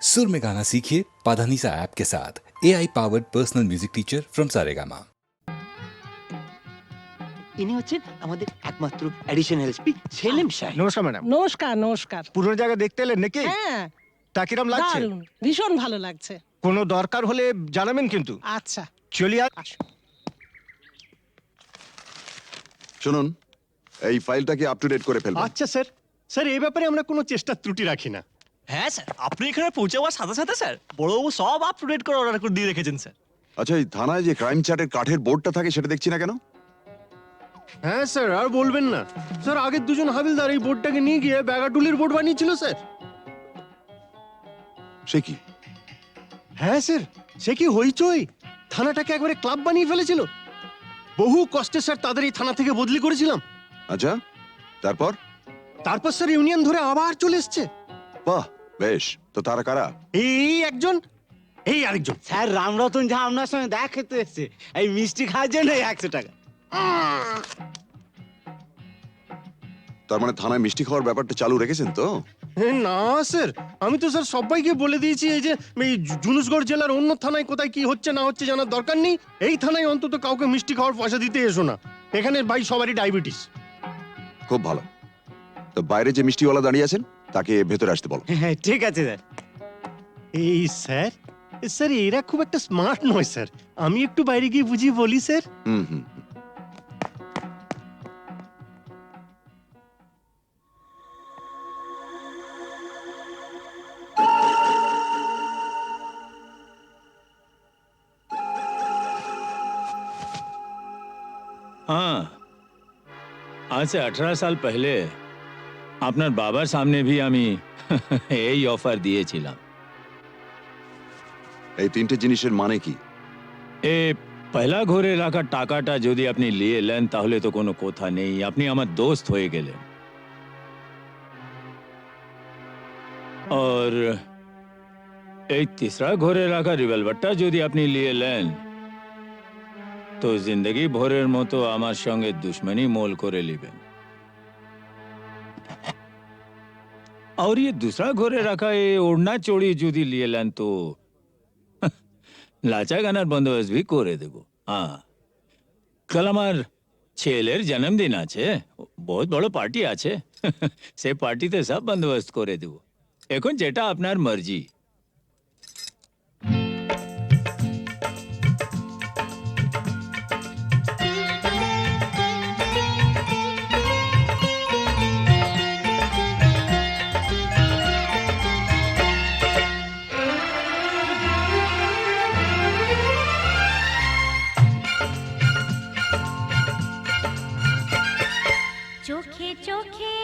सुर में गाना सीखिए पाधानीसा ऐप के साथ। AI powered personal music teacher from Saregama. ইনি হচ্ছেন আমাদের একমাত্র অ্যাডিশনাল এসপি সেলিম সাহেব। নমস্কার ম্যাডাম। নমস্কার নমস্কার। পুরো জায়গা দেখতে এলেন নাকি? হ্যাঁ, তা কিরম লাগছে? দারুণ, ভীষণ ভালো লাগছে। কোনো দরকার হলে জানাবেন কিন্তু। আচ্ছা, চলিয়ে আসুন। শুনুন, এই ফাইলটাকে আপ টু ডেট করে ফেলবেন। আচ্ছা স্যার, স্যার এই ব্যাপারে আমরা কোনো চেষ্টা ত্রুটি রাখি না। হ্যাঁ স্যার, আপনি এখানে পৌঁছে যাওয়ার সাথে সাথে স্যার বড়বাবু সব আপ টু ডেট করে অর্ডার করে দিয়ে রেখেছেন স্যার। আচ্ছা, এই থানায় যে ক্রাইম চ্যাটের কাঠের বোর্ডটা থাকে সেটা দেখছি না কেন? হ্যাঁ স্যার, আর বলবেন না স্যার, আগের দুজন হাবিলদার এই বোর্ডটাকে নিয়ে গিয়ে ব্যাগাটুলির বোর্ড বানিয়েছিল স্যার। সে কি? হ্যাঁ স্যার, সে কি হইচই, থানাটাকে একবারে ক্লাব বানিয়ে ফেলেছিল। বহু কষ্টে স্যার তাদের এই থানা থেকে বদলি করেছিলাম। আচ্ছা, তারপর? তারপর স্যার ইউনিয়ন ধরে আবার চলে এসছে। বাহ, বেশ। তো তারা কারা? এই একজন, এই আরেকজন। স্যার রামরতন ঝা আপনার সঙ্গে দেখা খেতে এসছে এই মিষ্টি খাওয়ার জন্য 100 টাকা। তার মানে থানায় মিষ্টি খাওয়ার ব্যাপারটা চালু রেখেছেন তো? না স্যার, আমি তো স্যার সবাইকে বলে দিয়েছি এই যে এই জুনুসগড় জেলার অন্য থানায় কোথায় কি হচ্ছে না হচ্ছে জানার দরকার নেই। এই থানায় অন্তত কাউকে মিষ্টি খাওয়ার পয়সা দিতে এসো না। এখানে ভাই সবারই ডায়াবেটিস। খুব ভালো। তো বাইরে যে মিষ্টিওয়ালা দাঁড়িয়ে আছেন তাকে ভেতরে আসতে বলো। হ্যাঁ ঠিক আছে স্যার। এই স্যার, স্যার এরা খুব একটা স্মার্ট নয় স্যার, আমি একটু বাইরে গিয়ে বুঝিয়ে বলি স্যার। হুম হুম। हाँ, आज से 18 साल पहले আপনার বাবার সামনে भी আমি এই অফার দিয়েছিলাম। এই তিনটে জিনিসের মানে কি? এ পয়লা ঘর এলাকার টাকাটা যদি আপনি নিয়ে নেন তাহলে তো কোনো কথা নেই, আপনি আমার দোস্ত হয়ে গেলেন। और এই तीसरा ঘর এলাকার রিভলভারটা যদি আপনি নিয়ে নেন তো জিন্দগি ভরের মতো আমার সঙ্গে দুশ্মনী মোল করে নেবেন। और ये दूसरा घरे रखा ये ओढ़ना चोड़ी जुदी लिए लेन तो लाचा गानार बंदोबस्त भी करे देबो। हाँ, कल আমার ছেলের জন্মদিন আছে, বহুত বড় পার্টি আছে, সে পার্টিতে সব বন্দোবস্ত করে দেব। এখন যেটা আপনার মর্জি। চোখে চোখে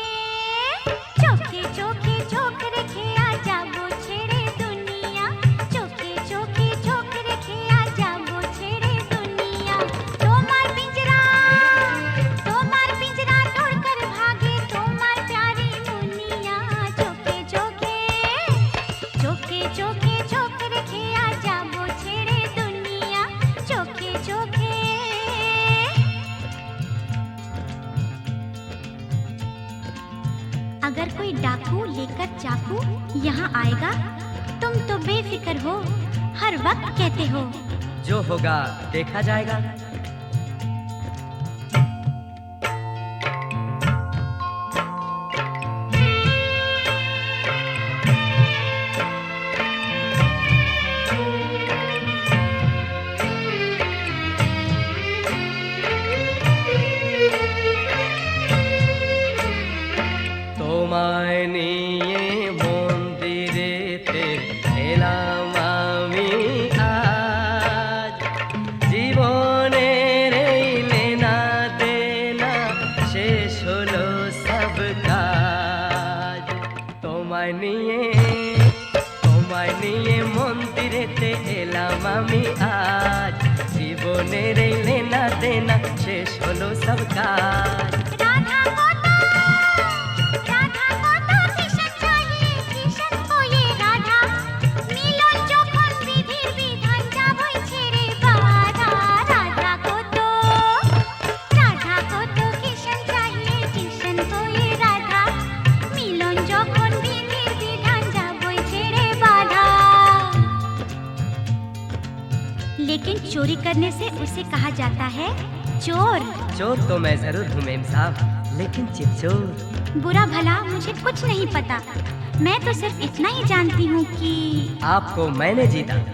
চোখে চোখে চোখ রেখে আ যাবো ছেড়ে দুনিয়া, চোখে চোখে চোখ রেখে আ যাবো ছেড়ে দুনিয়া। তোমার পিঞ্জরা তোড়কর ভাগে তোমার প্যারি মুনিয়া, চোখে চোখে চোখে চোখে চোখ রেখে আ যাবো ছেড়ে দুনিয়া, চোখে চোখে। अगर कोई डाकू लेकर चाकू यहाँ आएगा तुम तो बेफिक्र हो, हर वक्त कहते हो जो होगा देखा जाएगा। তোমায় নিয়ে মন্দিরেতে এলাম আমি আজ, জীবনের এই লেনা দেনা শেষ হলো সব কাজ। তোমায় নিয়ে মন্দিরেতে এলাম আমি আজ, জীবনের এই লেনা দেনা শেষ হলো সব কাজ। রাধা কত কিষণ চাহিয়ে কিষণ হয়ে রাধা, মিলন যখন বিধির বিধান যাবই ছেড়ে বাধা। রাধা কত কিষণ চাহিয়ে কিষণ হয়ে রাধা, মিলন যখন বিধির বিধান যাবই ছেড়ে বাধা। लेकिन चोरी करने से उसे कहा जाता है चोर। चोर तो मैं जरूर हूँ मेम साहब, लेकिन चिपचोर। बुरा भला मुझे कुछ नहीं पता, मैं तो सिर्फ इतना ही जानती हूँ कि आपको मैंने जीता।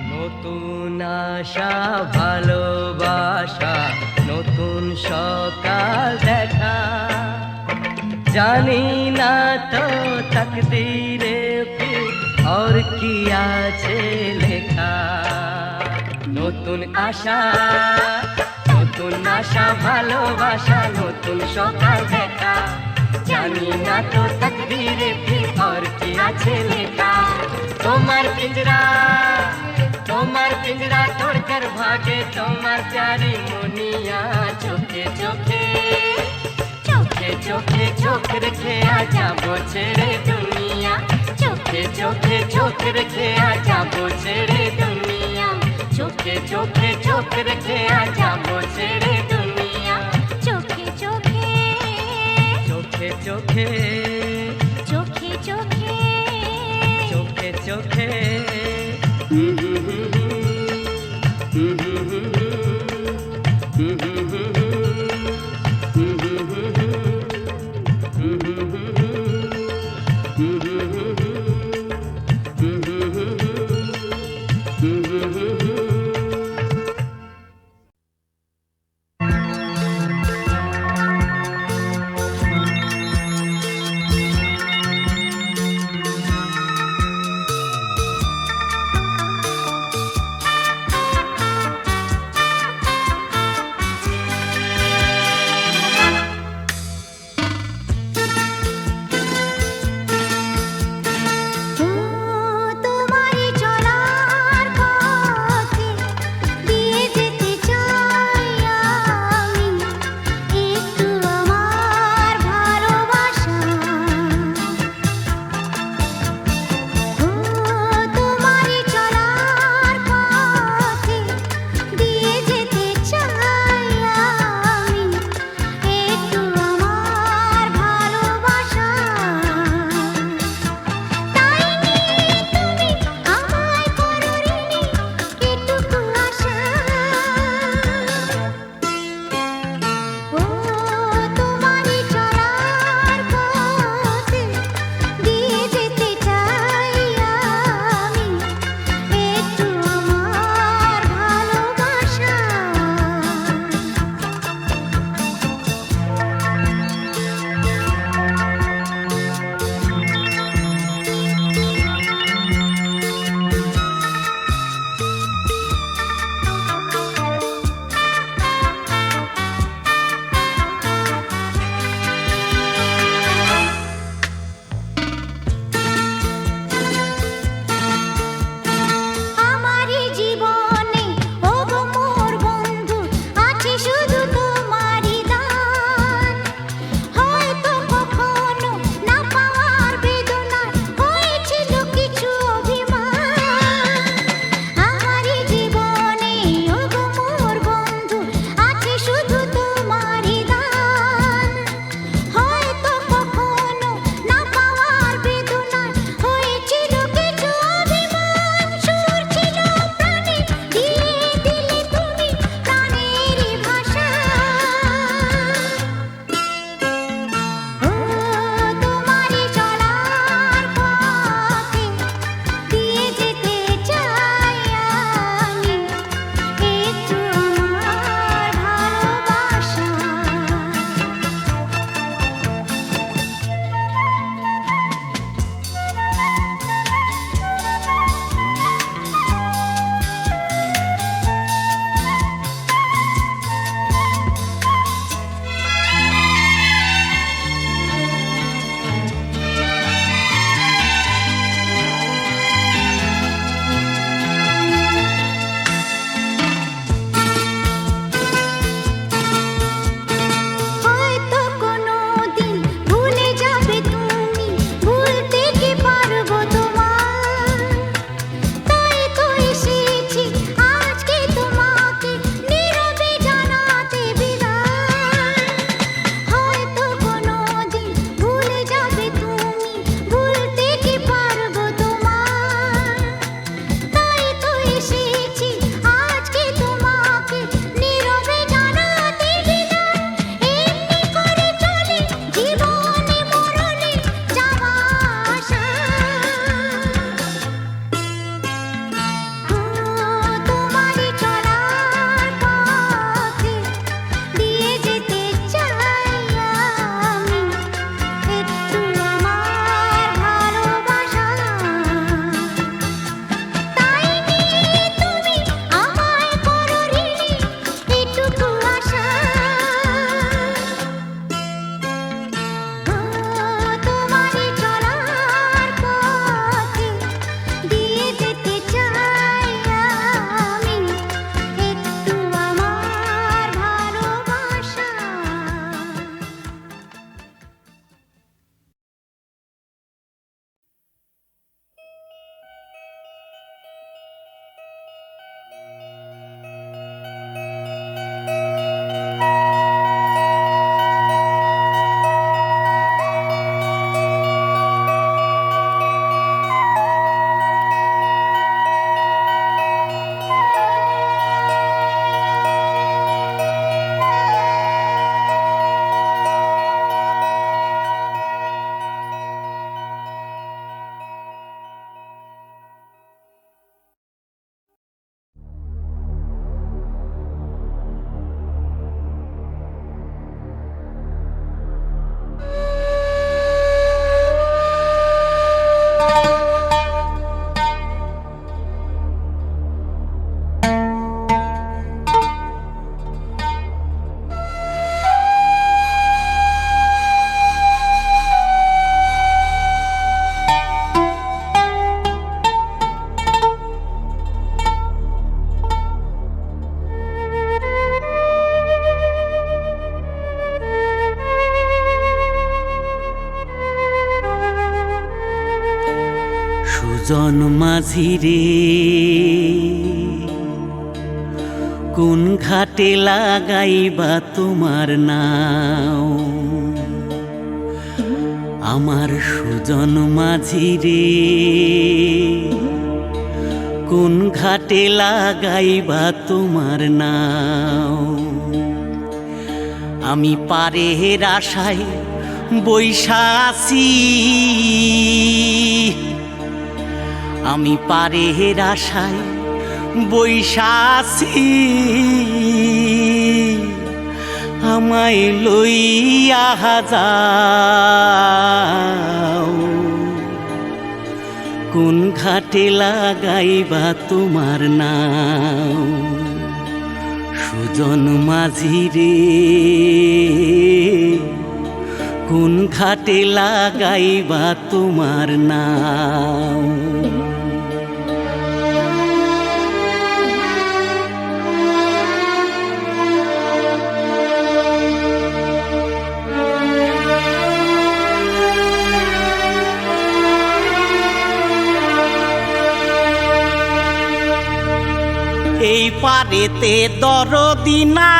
নতুন আশা ভালোবাসা, নতুন সকাল দেখা, জানি না তো তকদীরে ফির और কি আছে লেখা। নতুন আশা, নতুন আশা ভালোবাসা, নতুন সকাল দেখা, জানি না তো তকদীরে ফির और কি আছে লেখা। তোমার পিঞ্জরা, তোমার পিঞ্জরা তোড়कर ভাগে তোমার প্যারি মুনিয়া, চোখে চোখে চোখে চোখে চোখ রেখে আজাবো ছেড়ে দুনিয়া, চোখে চোখে চোখ রেখে আজাবো ছেড়ে দুনিয়া, চোখে চোখে চোখ রেখে আজাবো ছেড়ে দুনিয়া, চোখে চোখে চোখে চোখে চোখে চোখে চোখে চোখে সুজন মাঝি রে কোন ঘাটে লাগাইবা তোমার নাও আমার সুজন মাঝি রে কোন ঘাটে লাগাইবা তোমার নাও আমি পারের আশায় বৈশা আছি আমি পারের আশায় বৈশা আছি আমায় লইয়া যাও কোন ঘাটে লাগাইবা তোমার নাও সুজন মাঝি রে কোন ঘাটে লাগাইবা তোমার নাও এই পারেতে দরদি না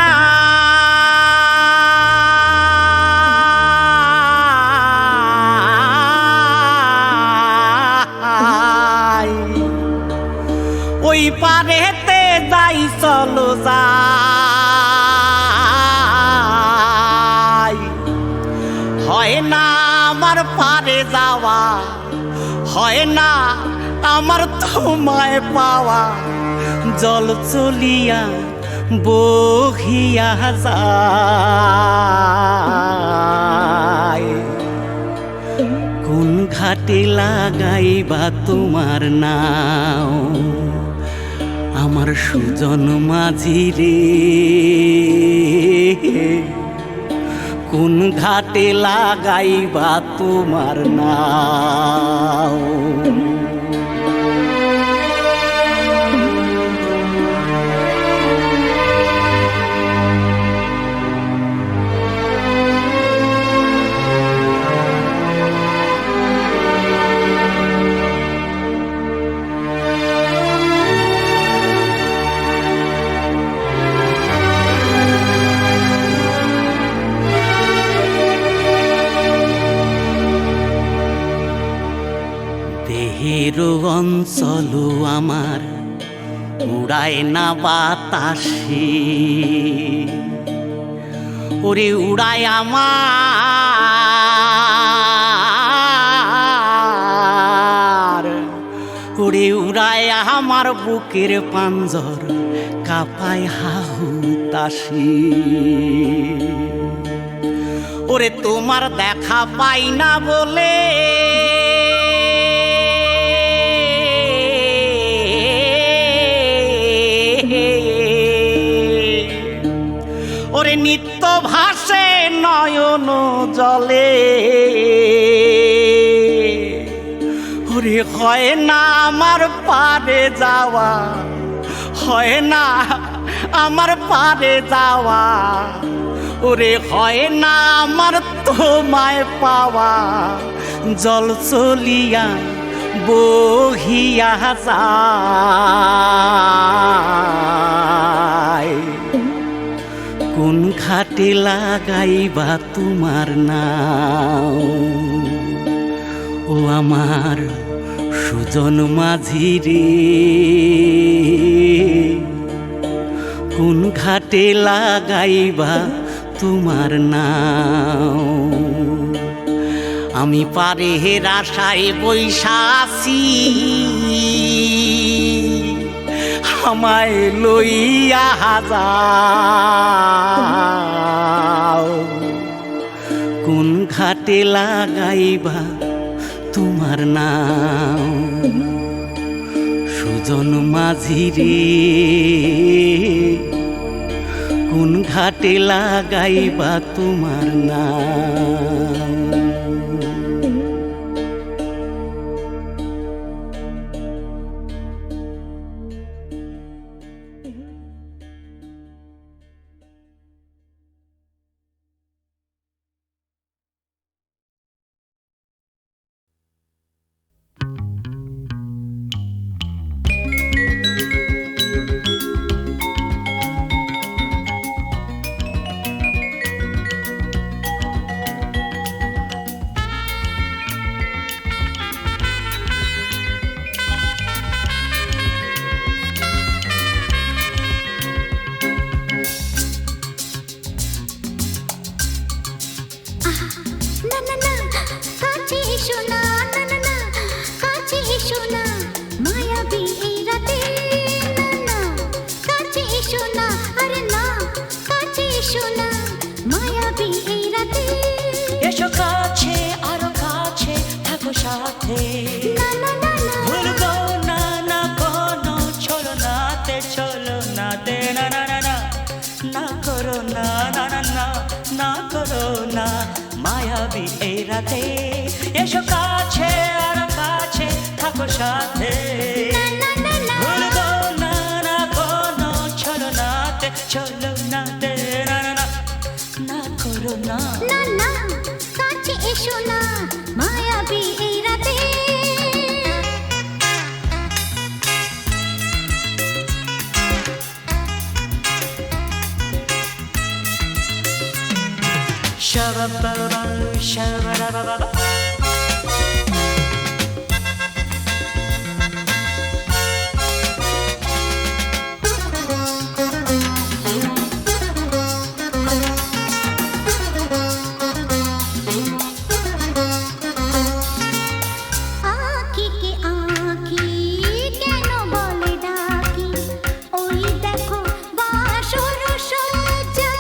ওই পারেতে যাই চলো যাই হয় না আমার পারে যাওয়া হয় না আমার তোমায় পাওয়া জল চলিয়া বহিয়া যায় কোন ঘাটে লাগাইবা তোমার নাও আমার সুজন মাঝি রে কোন ঘাটে লাগাইবা তোমার নাও দেহের অঞ্চল আমার উড়ায় না বাতাসে ওরে উড়ায় আমার ওরে উড়ায় আমার বুকের পাঞ্জর কাঁপায় হাহুতাসি ওরে তোমার দেখা পাই না বলে ওরে নিত্য ভাসে নয়ন জলে ওরে হয় না আমার পারে যাওয়া হয় না আমার পারে যাওয়া ওরে হয় না আমার তোমায় পাওয়া জল চলিয়া বহিয়া যায় কোন ঘাটে লাগাইবা তোমার নাও ও আমার সুজন মাঝি রে কোন ঘাটে লাগাইবা তোমার নাও আমি পারের আশায় বৈশা আছি আমায় লইয়া যাও কোন ঘাটে লাগাইবা তোমার নাও সুজন মাঝি রে কোন ঘাটে লাগাইবা তোমার নাও সাথে না না না না ভুলবো না না কোনো চলো নাতে না না না না না করো না না না না না করো না মায়াবী এই রাতে এসো কাছে আর কাছে থাকো সাথে না না না ভুলবো না না কোনো চলো নাতে না না না না করো না না না কাছে এসো না মায়াবী এই রাতে Shabba-ba-ba, shabba-da-ba-ba-ba. আঁখি কে আঁখি কেন বলে ডাকি ওই দেখো বাসর সজ্জা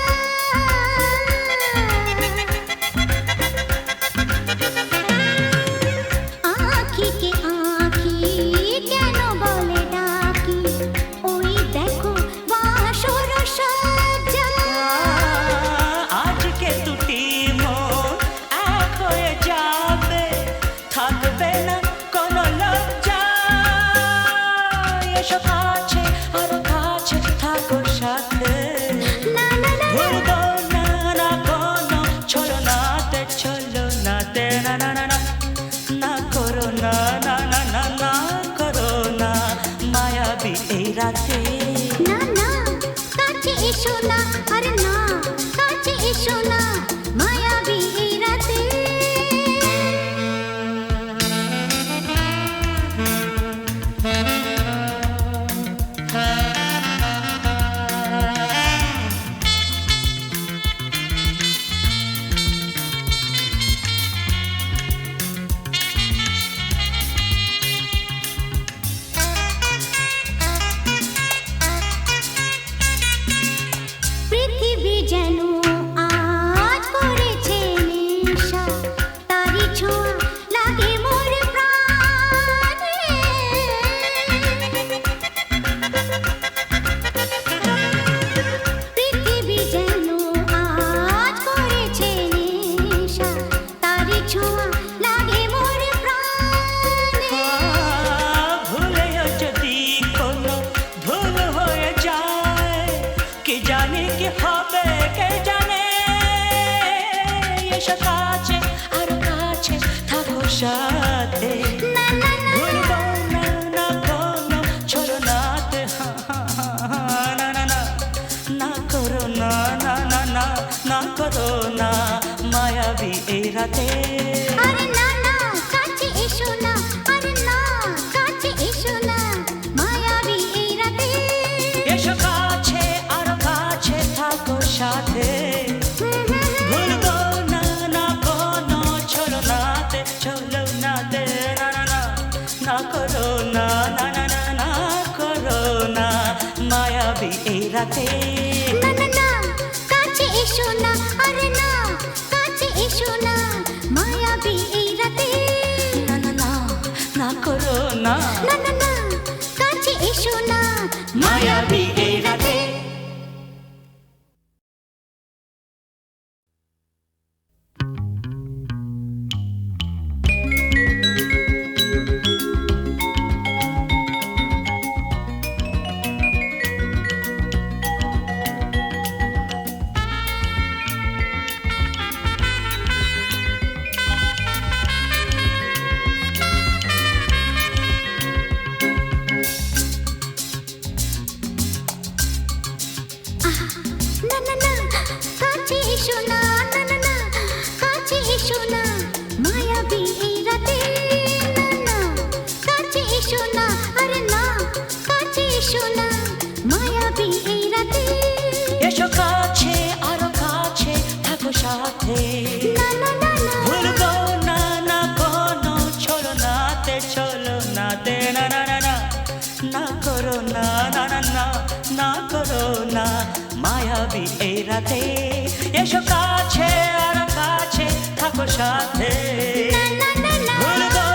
আঁখি কে আঁখি কেন বলে ডাকি ওই দেখো বাসর সজ্জা আজকে দুটি মন এক হয়ে যাবে থাকবে না কোনো লজ্জা এসো কাছে আরো কাছে থাকো সাথে না না না ভুলবো না না কোনো চলো নাতে না না না না না করো না না না না না করো না মায়াবী এই রাতে না না কাছে এসো না আরে না কাছে এসো না মায়াবী এই রাতে পৃথিবী যেন আজ করেছে নেশা তারি ছোঁয়া লাগে মোর প্রাণে পৃথিবী যেন আজ করেছে নেশা তারি ছোঁয়া লাগে মোর প্রাণে ভুলেও যদি কোনো ভুল হয়ে যায় কে জানে কি হবে কে জানে এসো কাছে আর কাছে থাকো সাথে না না না ভুলবো না না কোনো চলো নাতে না না না না করো না না না না না করো না মায়াবী এই রাতে আরে না না কাছে এসো না আরে না কাছে এসো না মায়াবী এই রাতে এসো কাছে আর কাছে থাকো সাথে ভুলবো না না কোনো চলো নাতে না না না না করো না না না না না করো না মায়াবী এই রাতে না না না কাছে এসো না আরে না কাছে এসো না মায়াবী এই রাতে না না না না করো না না না না কাছে এসো না মায়াবী এই রাতে না না না কাছে এসো না না না না কাছে এসো না মায়াবী এই রাতে না না কাছে এসো না আরে না কাছে এসো না মায়াবী এই রাতে এসো কাছে আরো কাছে থাকো সাথে না না না না ভুলবো না না কোনো চলো নাতে না না না না না করো না না না না না করো না মায়াবী এই রাতে এসো কাছে আর কাছে থাকো সাথে না না না ভুলবো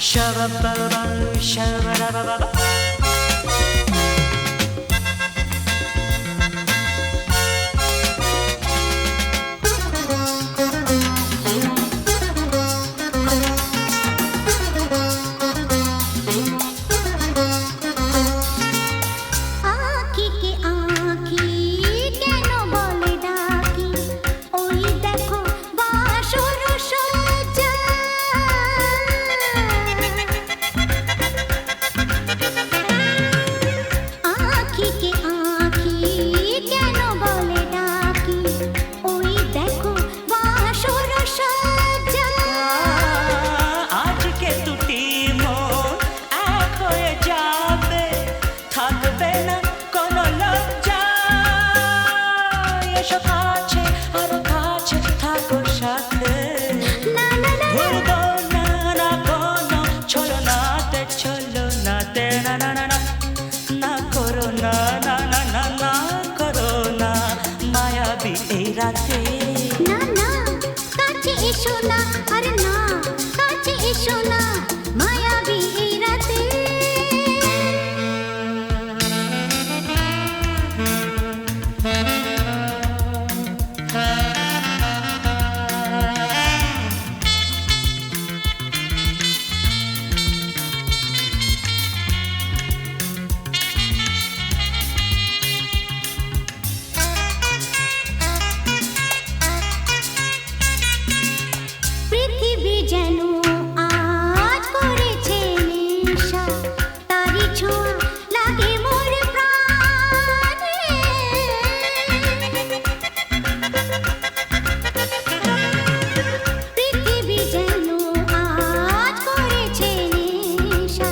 Shabba-ba-ba, shabba-ba-ba-ba. আঁখি কে আঁখি কেন বলে ডাকি ওই দেখো বাসর সজ্জা আঁখি কে আঁখি কেন বলে ডাকি ওই দেখো বাসর সজ্জা আজকে দুটি মন এক হয়ে যাবে, থাকবে না কোনো লজ্জা। এসো কাছে আরো কাছে থাকো সাথে, না না না ভুলবো না না কোনো ছলনাতে, ছলনাতে না না না না না করো না না না না না করো না মায়াবী এই রাতে। না না কাছে এসো না আরে না কাছে এসো না মায়াবী এই রাতে পৃথিবী যেন আজ করেছে নেশা তারি ছোঁয়া লাগে মোর প্রাণে পৃথিবী যেন আজ করেছে নেশা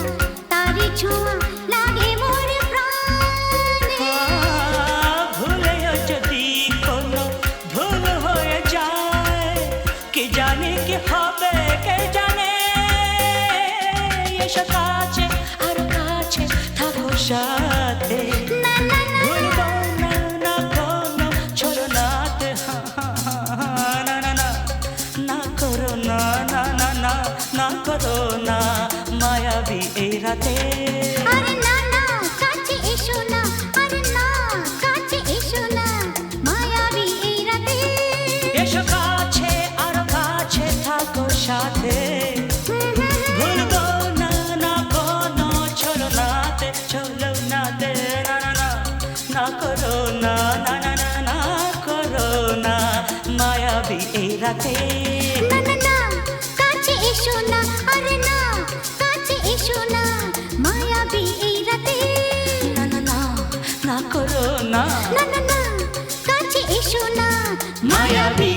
তারি ছোঁয়া লাগে মোর প্রাণে ভুলেও যদি কোনো ভুল হয়ে যায়, কে জানে কি হবে কে জানে। এসো কাছে আর কাছে থাকো সাথে, না না না ভুলবো না না কোনো ছলনাতে। না না না না করো না না না না না করো না মায়াবী এই রাতে। আরে না না কাছে এসো না আরে না কাছে এসো না মায়াবী এই রাতে এসো কাছে আর কাছে থাকো সাথে, ভুলবো না না কোনো ছলনাতে, ছলনাতে না না না না করো না না না না না করো না মায়াবী এই রাতে। না না না কাছে এসো না আরে না কাছে এসো না মায়াবী এই রাতে না না না না করো না না না না কাছে এসো না মায়াবী